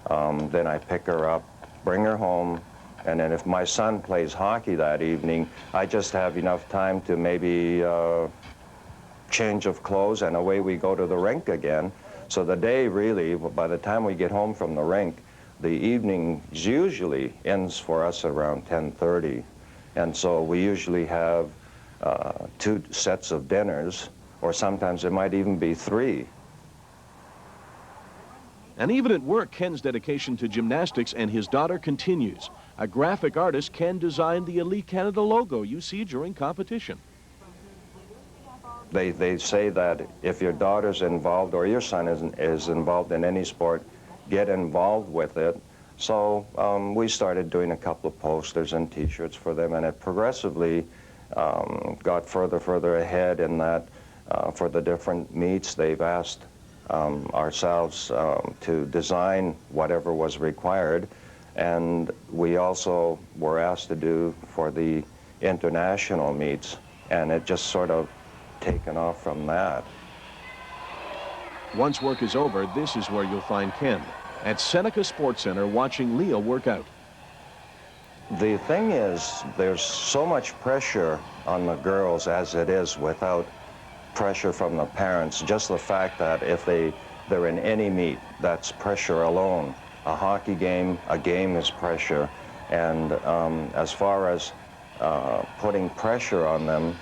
Then I pick her up, bring her home, and then if my son plays hockey that evening, I just have enough time to maybe change of clothes, and away we go to the rink again. So the day really, by the time we get home from the rink, the evening usually ends for us around 10:30. And so we usually have 2 sets of dinners, or sometimes it might even be 3. And even at work, Ken's dedication to gymnastics and his daughter continues. A graphic artist, Ken designed the Elite Canada logo you see during competition. They say that if your daughter's involved or your son is involved in any sport, get involved with it. So we started doing a couple of posters and T-shirts for them, and it progressively got further ahead in that for the different meets, they've asked ourselves to design whatever was required, and we also were asked to do for the international meets, and it just sort of taken off from that. Once work is over, this is where you'll find Ken, at Seneca Sports Center watching Leah work out. The thing is, there's so much pressure on the girls as it is without pressure from the parents. Just the fact that if they're in any meet, that's pressure alone. A hockey game, a game is pressure. And as far as putting pressure on them,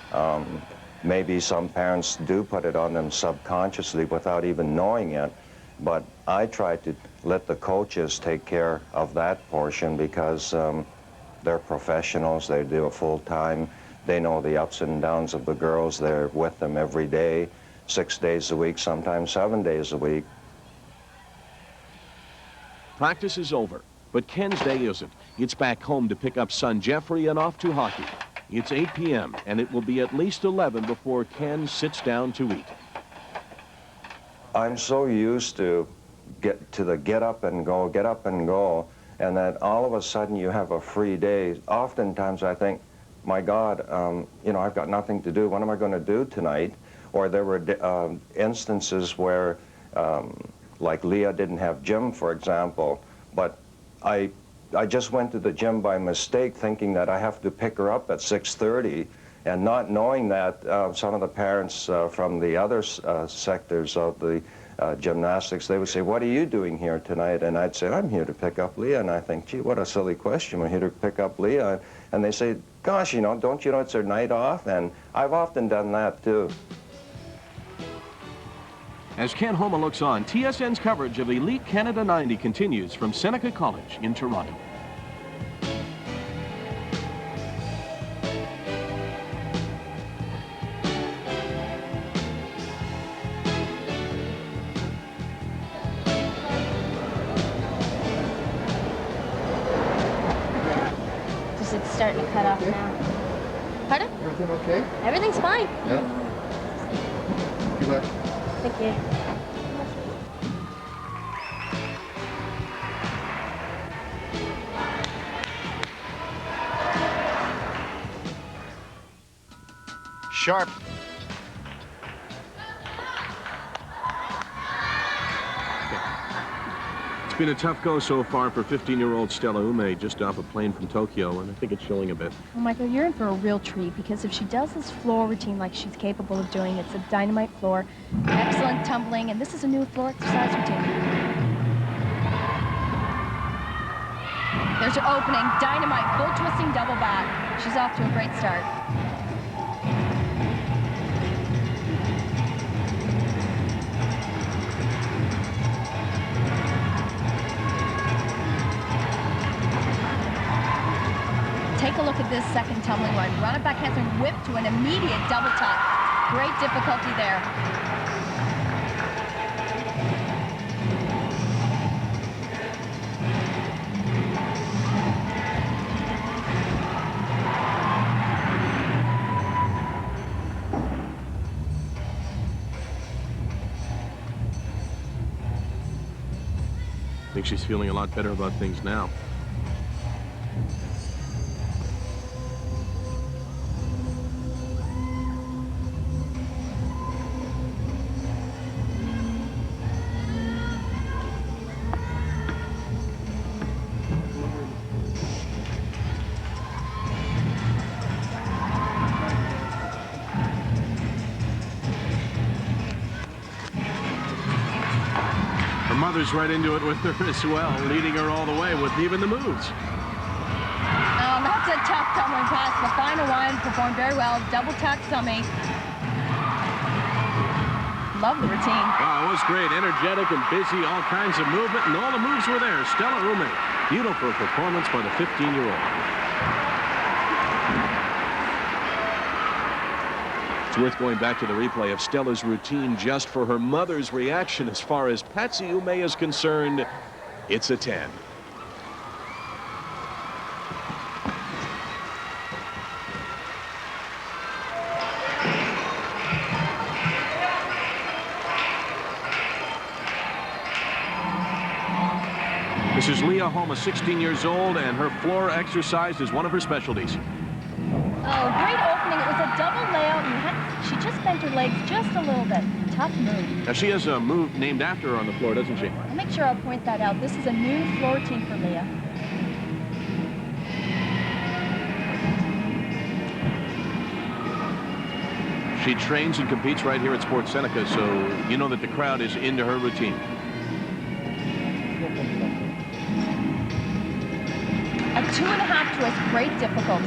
maybe some parents do put it on them subconsciously without even knowing it. But I try to let the coaches take care of that portion because they're professionals, they do it full time. They know the ups and downs of the girls. They're with them every day, 6 days a week, sometimes 7 days a week. Practice is over, but Ken's day isn't. It's back home to pick up son Jeffrey and off to hockey. It's 8 p.m. and it will be at least 11 before Ken sits down to eat. I'm so used to get up and go, and that all of a sudden you have a free day. Oftentimes I think, my God, you know, I've got nothing to do. What am I going to do tonight? Or there were instances where, like Leah didn't have gym, for example, but I just went to the gym by mistake, thinking that I have to pick her up at 6:30, and not knowing that some of the parents from the other sectors of the gymnastics, they would say, "What are you doing here tonight?" And I'd say, "I'm here to pick up Leah." And I think, gee, what a silly question. We're here to pick up Leah. And they say, "Gosh, you know, don't you know it's their night off?" And I've often done that too. As Ken Homa looks on, TSN's coverage of Elite Canada 90 continues from Seneca College in Toronto. It's starting to cut off now. Pardon? Everything okay? Everything's fine. Yeah. Good luck. Thank you. Sharp. It's been a tough go so far for 15-year-old Stella Umeh, just off a plane from Tokyo, and I think it's showing a bit. Well, Michael, you're in for a real treat, because if she does this floor routine like she's capable of doing, it's a dynamite floor, excellent tumbling, and this is a new floor exercise routine. There's her opening, dynamite, full twisting double back. She's off to a great start. Take a look at this second tumbling one. Run it back handspring, whip to an immediate double tuck. Great difficulty there. I think she's feeling a lot better about things now. mother's right into it with her as well, leading her all the way with even the moves. That's a tough tumbling pass. The final one performed very well. Double tuck dummy. Love the routine. Oh, it was great. Energetic and busy, all kinds of movement, and all the moves were there. Stella Umeh. Beautiful performance by the 15-year-old. It's worth going back to the replay of Stella's routine just for her mother's reaction. As far as Patsy Umeh is concerned, it's a 10. This is Leah Homa, 16 years old, and her floor exercise is one of her specialties. Oh, great opening. It was a double layout, and she just bent her legs just a little bit. Tough move. Now, she has a move named after her on the floor, doesn't she? I'll make sure I'll point that out. This is a new floor routine for Leah. She trains and competes right here at Sports Seneca, so you know that the crowd is into her routine. A 2.5 twist, great difficulty.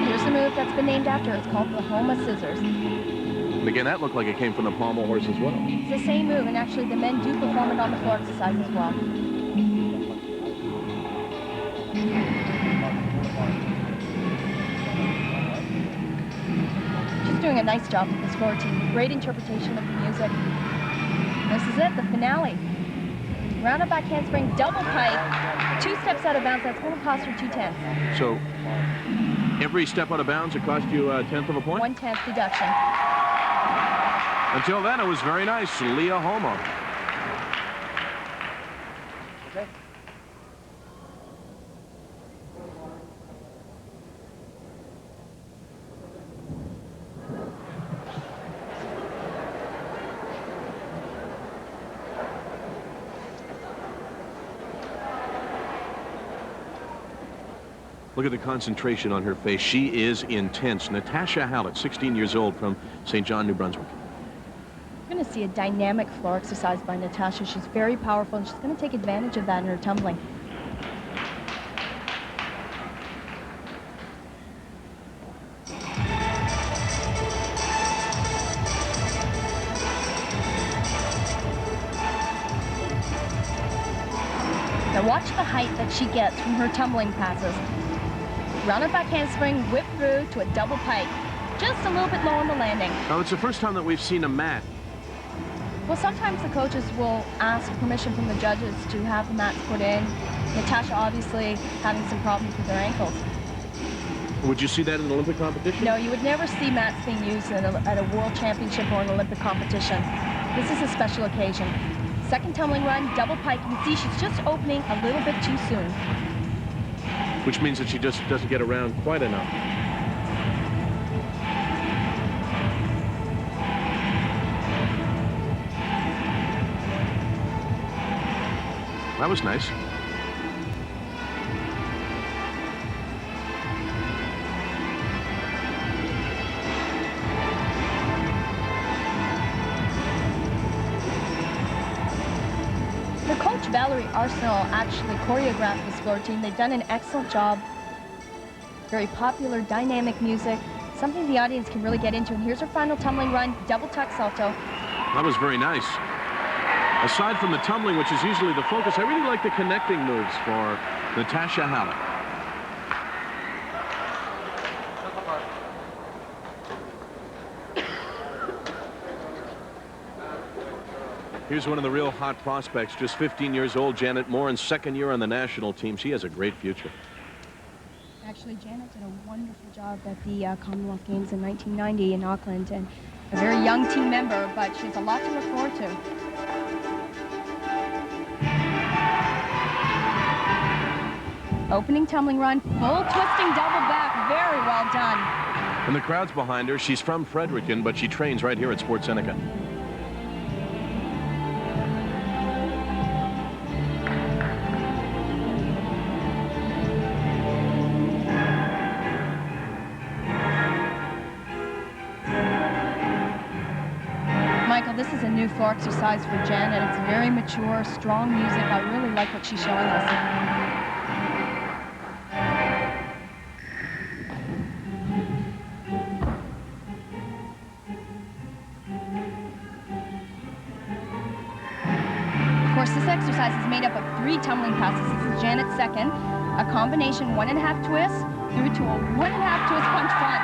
Here's a move that's been named after her. It's called the Homa Scissors. And again, that looked like it came from the pommel horse as well. It's the same move, and actually the men do perform it on the floor exercise as well. She's doing a nice job with this floor routine. Great interpretation of the music. This is it, the finale. Round up back handspring, double pike, 2 steps out of bounds. That's going to cost her 2/10. So every step out of bounds, it cost you a 1/10 of a point? 1/10 deduction. Until then, it was very nice. Leah Homa. Look at the concentration on her face. She is intense. Natasha Hallett, 16 years old, from St. John, New Brunswick. You're going to see a dynamic floor exercise by Natasha. She's very powerful, and she's going to take advantage of that in her tumbling. Now watch the height that she gets from her tumbling passes. Round up back handspring, whip through to a double pike. Just a little bit low on the landing. Now, it's the first time that we've seen a mat. Well, sometimes the coaches will ask permission from the judges to have the mats put in. Natasha obviously having some problems with her ankles. Would you see that in an Olympic competition? No, you would never see mats being used at a world championship or an Olympic competition. This is a special occasion. Second tumbling run, double pike. You can see she's just opening a little bit too soon. Which means that she just doesn't get around quite enough. That was nice. Her coach, Valerie Arsenal, actually choreographed this floor routine. They've done an excellent job. Very popular, dynamic music, something the audience can really get into. And here's her final tumbling run, double tuck salto. That was very nice. Aside from the tumbling, which is usually the focus, I really like the connecting moves for Natasha Hallett. Here's one of the real hot prospects, just 15 years old, Janet Moran's second year on the national team. She has a great future. Actually, Janet did a wonderful job at the Commonwealth Games in 1990 in Auckland, and a very young team member, but she has a lot to look forward to. Opening tumbling run, full twisting double back, very well done. And the crowd's behind her. She's from Fredericton, but she trains right here at Sports Seneca. new floor exercise for Jen, and it's very mature, strong music. I really like what she's showing us. Of course, this exercise is made up of 3 tumbling passes. This is Janet's second, a combination 1.5 twist through to a 1.5 twist punch front.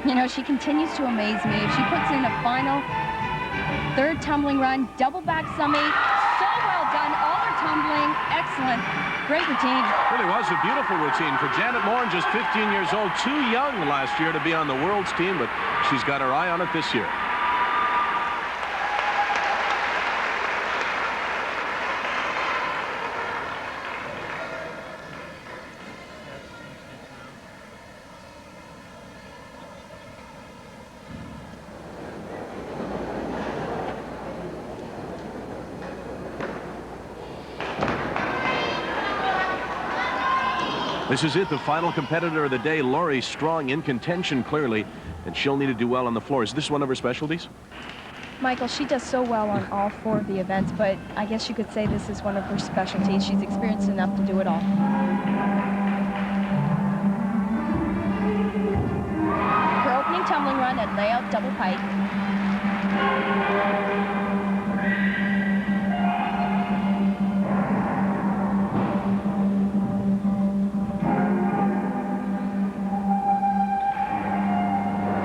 You know, she continues to amaze me. If she puts in a final 3rd tumbling run, double back summy, so well done, all her tumbling, excellent, great routine. Really was a beautiful routine for Janet Morin, just 15 years old, too young last year to be on the world's team, but she's got her eye on it this year. This is it, the final competitor of the day, Lori Strong, in contention clearly, and she'll need to do well on the floor. Is this one of her specialties? Michael, she does so well on all 4 of the events, but I guess you could say this is one of her specialties. She's experienced enough to do it all. Her opening tumbling run at layout double pike.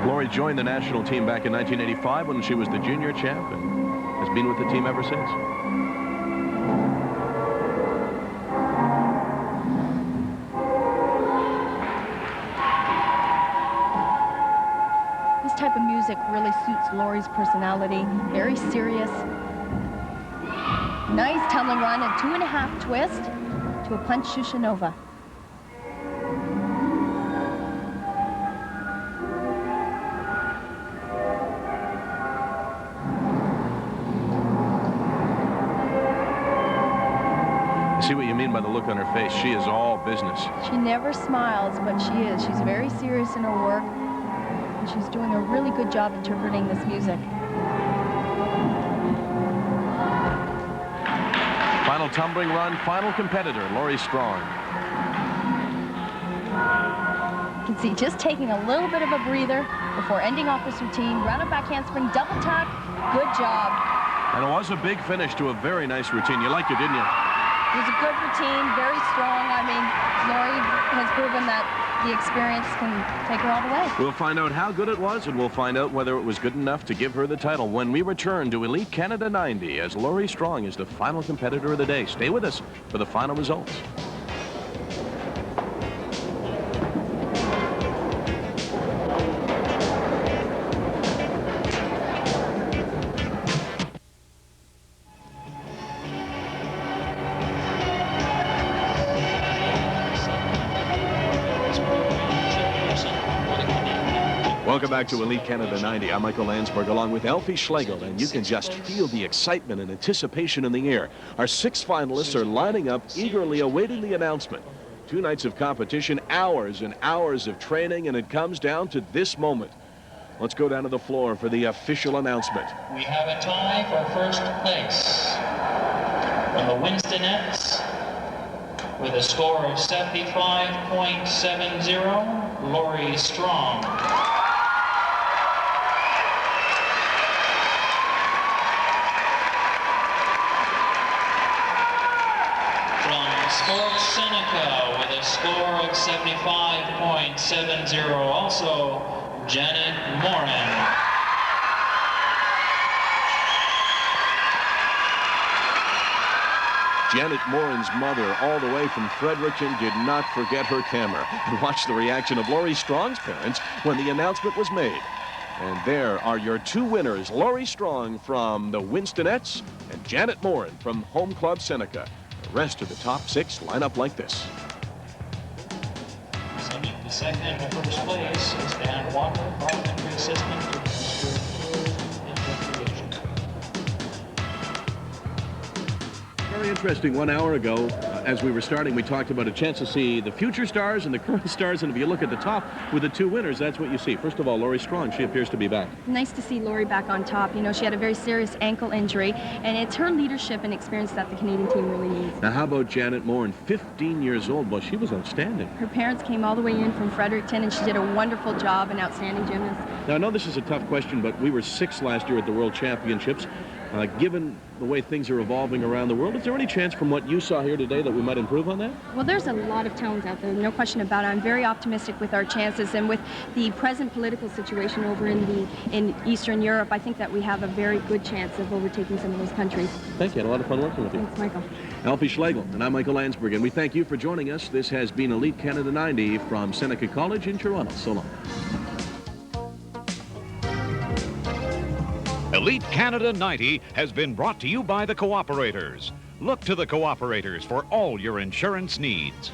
Lori joined the national team back in 1985 when she was the junior champ and has been with the team ever since. This type of music really suits Lori's personality. Very serious. Nice tumbling run and 2.5 twist to a punch Shushanova. See what you mean by the look on her face. She is all business. She never smiles, but she is. She's very serious in her work, and she's doing a really good job interpreting this music. Final tumbling run, final competitor, Lori Strong. You can see just taking a little bit of a breather before ending off this routine. Round-up back handspring, double tuck. Good job. And it was a big finish to a very nice routine. You liked it, didn't you? It was a good routine, very strong. I mean, Lori has proven that the experience can take her all the way. We'll find out how good it was, and we'll find out whether it was good enough to give her the title when we return to Elite Canada 90 as Lori Strong is the final competitor of the day. Stay with us for the final results. Welcome back to Elite Canada 90. I'm Michael Landsberg along with Elfie Schlegel, and you can just feel the excitement and anticipation in the air. Our 6 finalists are lining up, eagerly awaiting the announcement. 2 nights of competition, hours and hours of training, and it comes down to this moment. Let's go down to the floor for the official announcement. We have a tie for first place from the Winstonettes with a score of 75.70, Lori Strong. Sports Seneca with a score of 75.70, also Janet Morin. Janet Morin's mother, all the way from Fredericton, did not forget her camera. And watch the reaction of Lori Strong's parents when the announcement was made. And there are your two winners, Lori Strong from the Winstonettes and Janet Morin from Home Club Seneca. The rest of the top six line up like this. Sending the second and the first place is Dan Walker, parliamentary assistant to Minister of Recreation. Very interesting. 1 hour ago, as we were starting, we talked about a chance to see the future stars and the current stars, and if you look at the top with the two winners, that's what you see. First of all, Lori Strong, she appears to be back. Nice to see Lori back on top. You know, she had a very serious ankle injury, and it's her leadership and experience that the Canadian team really needs. Now, how about Janet Morin, 15 years old? Well, she was outstanding. Her parents came all the way in from Fredericton, and she did a wonderful job, an outstanding gymnast. Now, I know this is a tough question, but we were sixth last year at the World Championships. Given the way things are evolving around the world, is there any chance from what you saw here today that we might improve on that? Well, there's a lot of talent out there, no question about it. I'm very optimistic with our chances, and with the present political situation over in Eastern Europe, I think that we have a very good chance of overtaking some of those countries. Thank you. I had a lot of fun working with you. Thanks, Michael. Alfie Schlegel, and I'm Michael Landsberg, and we thank you for joining us. This has been Elite Canada 90 from Seneca College in Toronto. So long. Elite Canada 90 has been brought to you by the Cooperators. Look to the Cooperators for all your insurance needs.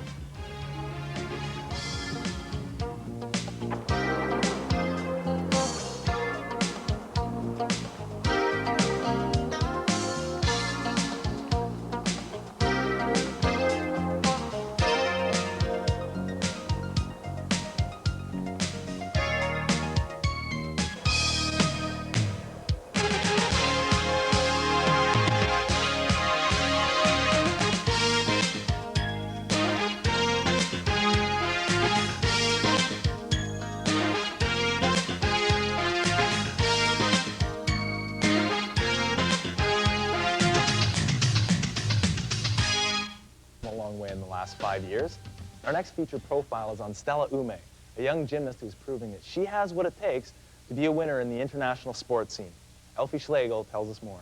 In the last 5 years. Our next featured profile is on Stella Umeh, a young gymnast who's proving that she has what it takes to be a winner in the international sports scene. Alfie Schlegel tells us more.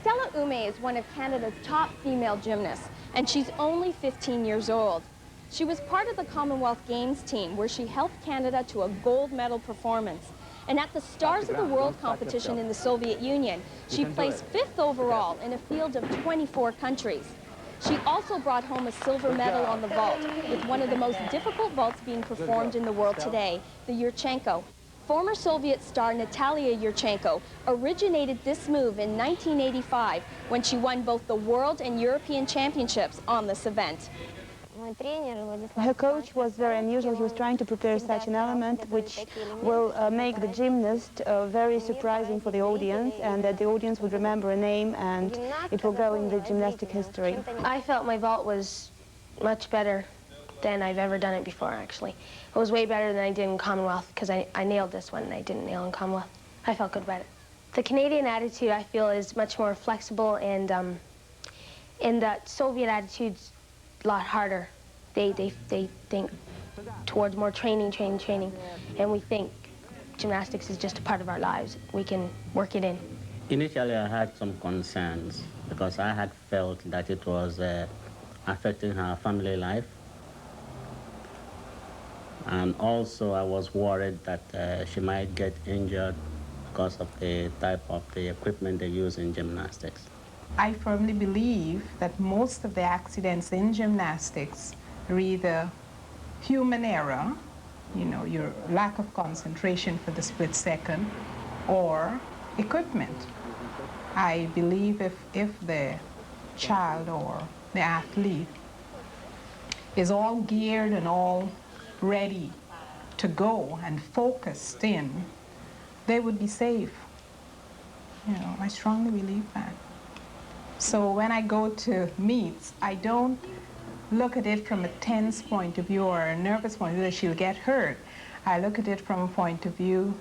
Stella Umeh is one of Canada's top female gymnasts, and she's only 15 years old. She was part of the Commonwealth Games team, where she helped Canada to a gold medal performance. And at the Stars of the World competition in the Soviet Union, she placed 5th overall in a field of 24 countries. She also brought home a silver medal on the vault, with one of the most difficult vaults being performed in the world today, the Yurchenko. Former Soviet star Natalia Yurchenko originated this move in 1985 when she won both the World and European Championships on this event. Her coach was very unusual. He was trying to prepare such an element which will make the gymnast very surprising for the audience, and that the audience would remember a name and it will go in the gymnastic history. I felt my vault was much better than I've ever done it before, actually. It was way better than I did in Commonwealth, because I nailed this one and I didn't nail in Commonwealth. I felt good about it. The Canadian attitude, I feel, is much more flexible, and that Soviet attitude's a lot harder. They think towards more training, and we think gymnastics is just a part of our lives. We can work it in. Initially, I had some concerns because I had felt that it was affecting her family life. And also, I was worried that she might get injured because of the type of the equipment they use in gymnastics. I firmly believe that most of the accidents in gymnastics are either human error, you know, your lack of concentration for the split second, or equipment. I believe if the child or the athlete is all geared and all ready to go and focused in, they would be safe. You know, I strongly believe that. So when I go to meets, I don't look at it from a tense point of view or a nervous point of view that she'll get hurt. I look at it from a point of view,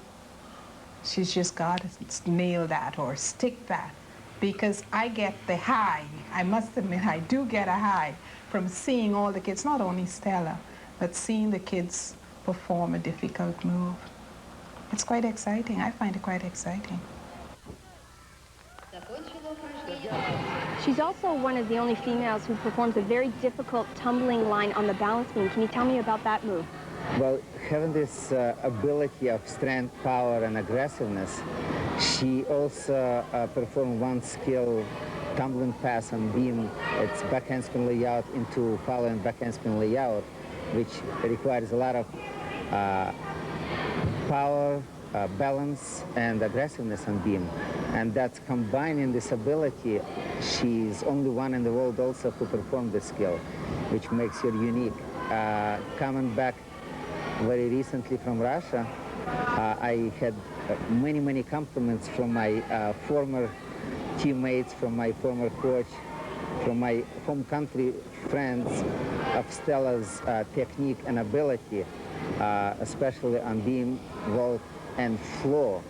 she's just got to nail that or stick that, because I get the high. I must admit, I do get a high from seeing all the kids, not only Stella, but seeing the kids perform a difficult move. It's quite exciting. I find it quite exciting. She's also one of the only females who performs a very difficult tumbling line on the balance beam. Can you tell me about that move? Well, having this ability of strength, power, and aggressiveness, she also performed one skill, tumbling pass on beam. It's back handspring layout into following back handspring layout, which requires a lot of power, balance, and aggressiveness on beam. And that's combining this ability. She's only one in the world also who performed this skill, which makes her unique. Coming back very recently from Russia, I had many compliments from my former teammates, from my former coach, from my home country friends of Stella's technique and ability, especially on beam, vault, and floor,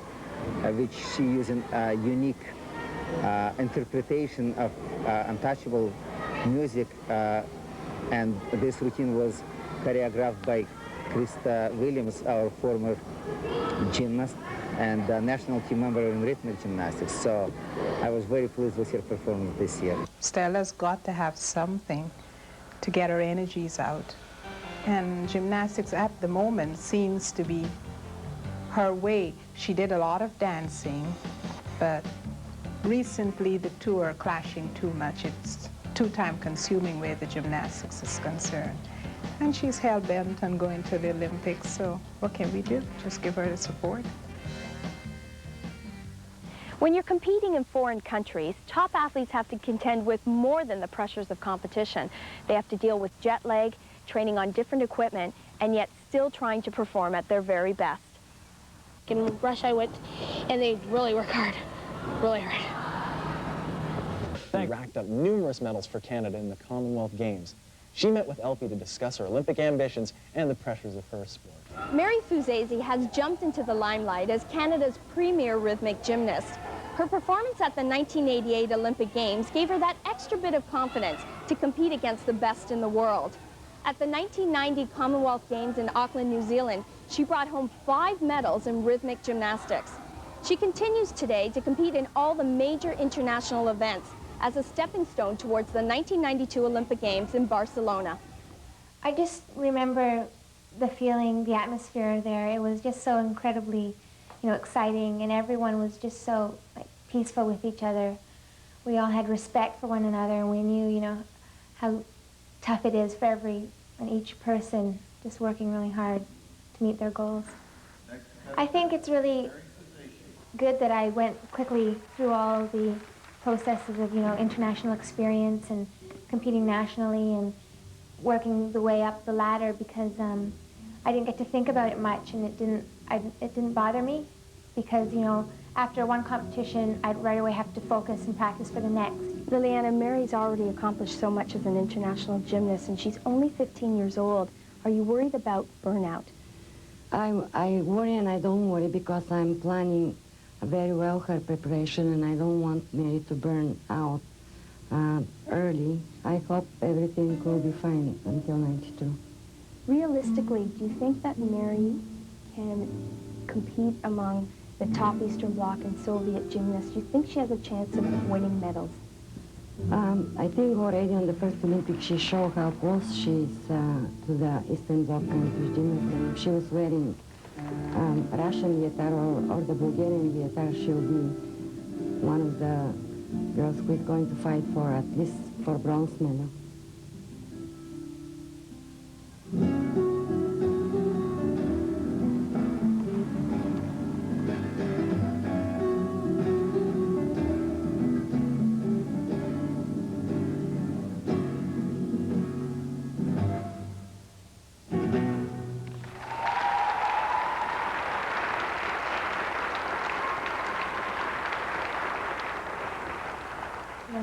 which she using a unique interpretation of untouchable music, and this routine was choreographed by Krista Williams, our former gymnast and national team member in rhythmic gymnastics. So I was very pleased with her performance this year. Stella's got to have something to get her energies out. And gymnastics at the moment seems to be her way. She did a lot of dancing, but recently the two are clashing too much. It's too time consuming where the gymnastics is concerned. And she's hell-bent on going to the Olympics, so what can we do? Just give her the support. When you're competing in foreign countries, top athletes have to contend with more than the pressures of competition. They have to deal with jet lag, training on different equipment, and yet still trying to perform at their very best. In Russia I went, and they really work hard, really hard. She racked up numerous medals for Canada in the Commonwealth Games. She met with Elfie to discuss her Olympic ambitions and the pressures of her sport. Mary Fuzesi has jumped into the limelight as Canada's premier rhythmic gymnast. Her performance at the 1988 Olympic Games gave her that extra bit of confidence to compete against the best in the world. At the 1990 Commonwealth Games in Auckland, New Zealand, she brought home 5 medals in rhythmic gymnastics. She continues today to compete in all the major international events as a stepping stone towards the 1992 Olympic Games in Barcelona. I just remember the feeling, the atmosphere there. It was just so incredibly, exciting, and everyone was just so peaceful with each other. We all had respect for one another, and we knew, how tough it is for each person just working really hard to meet their goals. I think it's really good that I went quickly through all the processes of, international experience and competing nationally and working the way up the ladder, because I didn't get to think about it much, and it didn't bother me, because, after one competition, I'd right away have to focus and practice for the next. Liliana, Mary's already accomplished so much as an international gymnast, and she's only 15 years old. Are you worried about burnout? I worry and I don't worry, because I'm planning very well her preparation, and I don't want Mary to burn out early. I hope everything will be fine until 92. Realistically, do you think that Mary can compete among the top Eastern Bloc and Soviet gymnasts? Do you think she has a chance of winning medals? I think already on the first Olympics she showed how close she is to the Eastern Bloc countries gymnasts, and if she was wearing Russian Vietar or the Bulgarian Vietar, she'll be one of the girls who is going to fight for at least for bronze medal.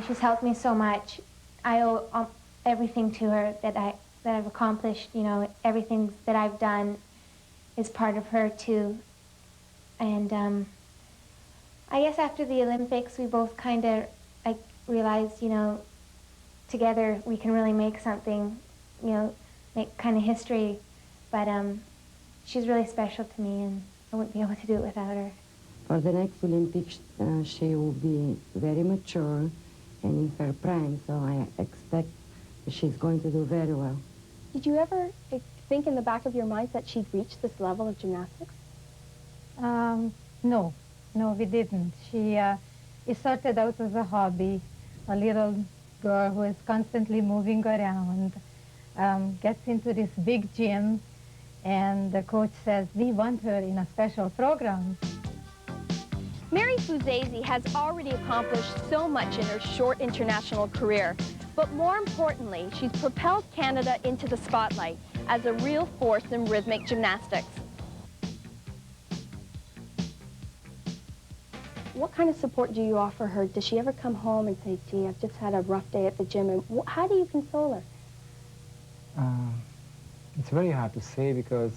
She's helped me so much. I owe everything to her that I've accomplished. Everything that I've done is part of her too. And I guess after the Olympics, we both kind of realized, together we can really make something, make kind of history. But she's really special to me, and I wouldn't be able to do it without her. For the next Olympics, she will be very mature, and in her prime, so I expect she's going to do very well. Did you ever think in the back of your mind that she'd reach this level of gymnastics? No, we didn't. It started out as a hobby, a little girl who is constantly moving around, gets into this big gym, and the coach says, we want her in a special program. Mary Fuzesi has already accomplished so much in her short international career, but more importantly, she's propelled Canada into the spotlight as a real force in rhythmic gymnastics. What kind of support do you offer her? Does she ever come home and say, gee, I've just had a rough day at the gym? And how do you console her? It's very hard to say because,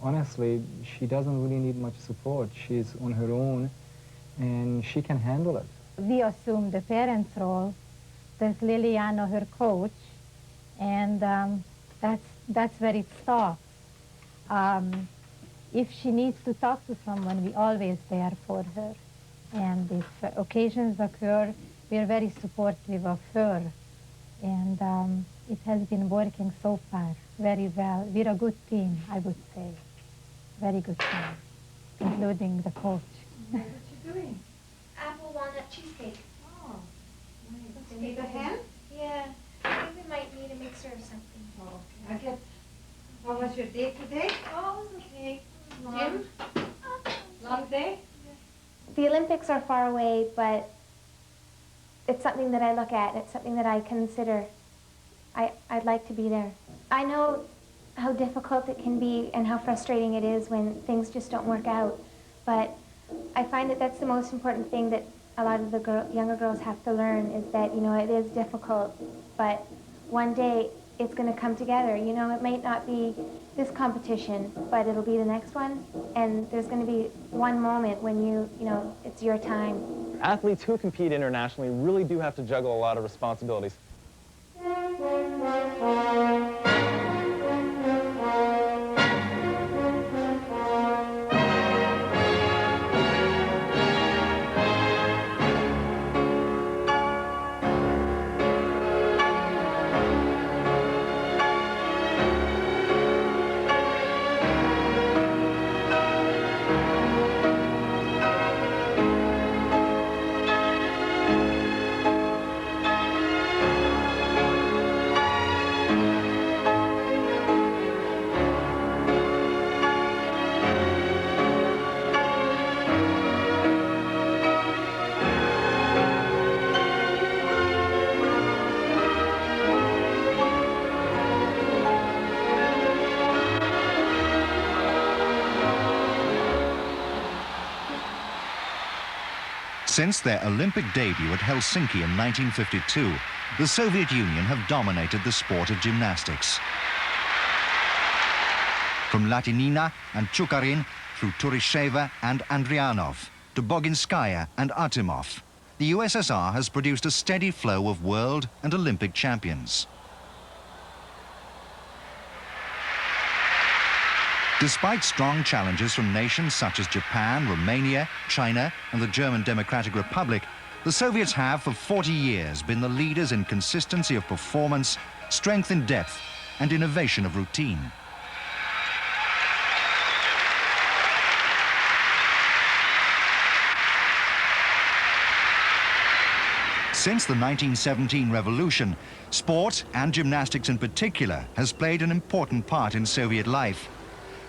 honestly, she doesn't really need much support. She's on her own, and she can handle it. We assume the parent's role. There's Liliana, her coach, and that's where it stops. If she needs to talk to someone, we're always there for her. And if occasions occur, we're very supportive of her. And it has been working so far very well. We're a good team, I would say. Very good team, including the coach. What you doing? Apple walnut cheesecake. Oh, nice. Let's take a hand? Yeah, I think we might need a mixer or something. Oh, okay. How was your day today? Oh, it was okay. Gym? Long day? The Olympics are far away, but it's something that I look at. It's something that I consider. I'd like to be there. I know how difficult it can be and how frustrating it is when things just don't work out. But I find that that's the most important thing that a lot of the younger girls have to learn is that, you know, it is difficult, but one day it's going to come together. You know, it might not be this competition, but it'll be the next one, and there's going to be one moment when you know, it's your time. Athletes who compete internationally really do have to juggle a lot of responsibilities. Since their Olympic debut at Helsinki in 1952, the Soviet Union have dominated the sport of gymnastics. From Latinina and Chukarin through Turisheva and Andrianov to Boginskaya and Artemov, the USSR has produced a steady flow of world and Olympic champions. Despite strong challenges from nations such as Japan, Romania, China, and the German Democratic Republic, the Soviets have for 40 years been the leaders in consistency of performance, strength in depth, and innovation of routine. Since the 1917 revolution, sport, and gymnastics in particular, has played an important part in Soviet life.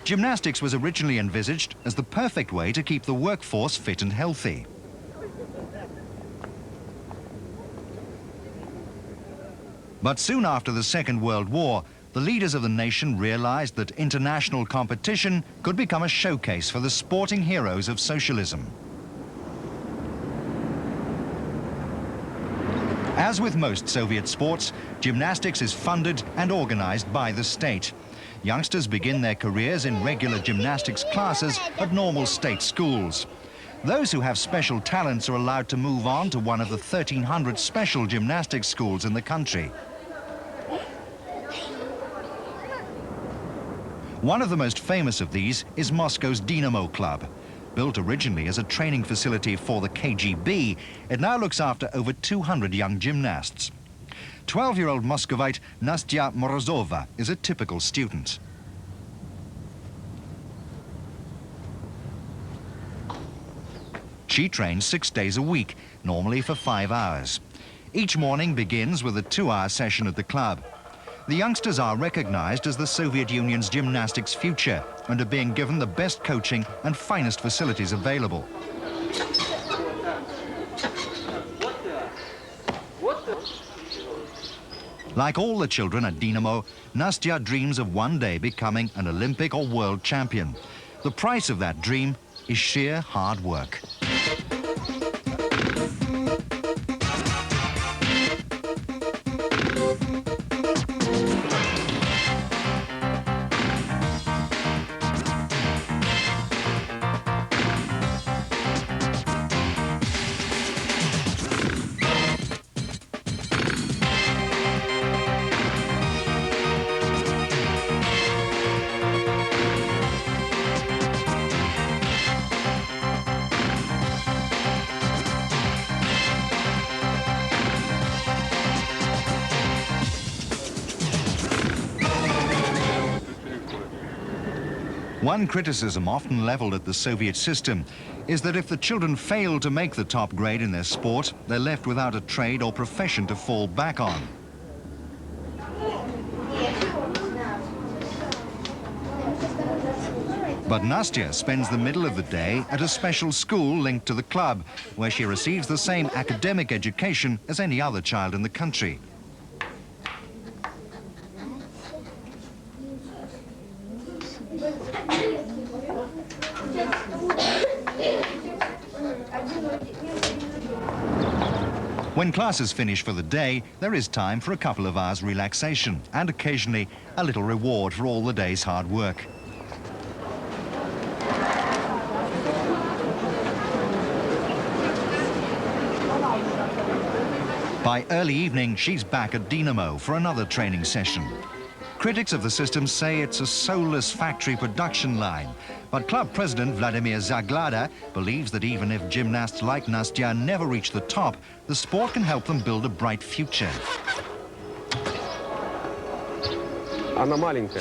Gymnastics was originally envisaged as the perfect way to keep the workforce fit and healthy. But soon after the Second World War, the leaders of the nation realized that international competition could become a showcase for the sporting heroes of socialism. As with most Soviet sports, gymnastics is funded and organized by the state. Youngsters begin their careers in regular gymnastics classes at normal state schools. Those who have special talents are allowed to move on to one of the 1,300 special gymnastics schools in the country. One of the most famous of these is Moscow's Dynamo Club. Built originally as a training facility for the KGB, it now looks after over 200 young gymnasts. 12-year-old Muscovite Nastya Morozova is a typical student. She trains 6 days a week, normally for 5 hours. Each morning begins with a 2-hour session at the club. The youngsters are recognized as the Soviet Union's gymnastics future and are being given the best coaching and finest facilities available. Like all the children at Dynamo, Nastya dreams of one day becoming an Olympic or world champion. The price of that dream is sheer hard work. One criticism often leveled at the Soviet system is that if the children fail to make the top grade in their sport, they're left without a trade or profession to fall back on. But Nastya spends the middle of the day at a special school linked to the club, where she receives the same academic education as any other child in the country. When classes finish for the day, there is time for a couple of hours relaxation and occasionally a little reward for all the day's hard work. By early evening, she's back at Dynamo for another training session. Critics of the system say it's a soulless factory production line, but club president Vladimir Zaglada believes that even if gymnasts like Nastya never reach the top, the sport can help them build a bright future.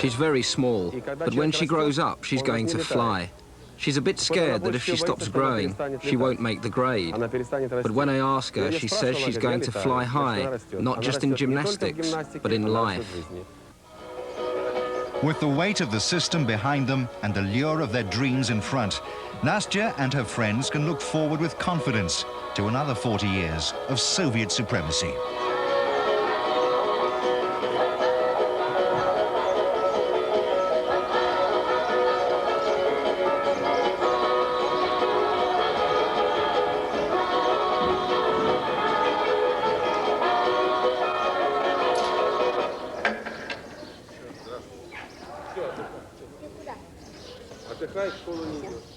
She's very small, but when she grows up, she's going to fly. She's a bit scared that if she stops growing, she won't make the grade. But when I ask her, she says she's going to fly high, not just in gymnastics, but in life. With the weight of the system behind them and the lure of their dreams in front, Nastya and her friends can look forward with confidence to another 40 years of Soviet supremacy. Отдыхай, школу не идет.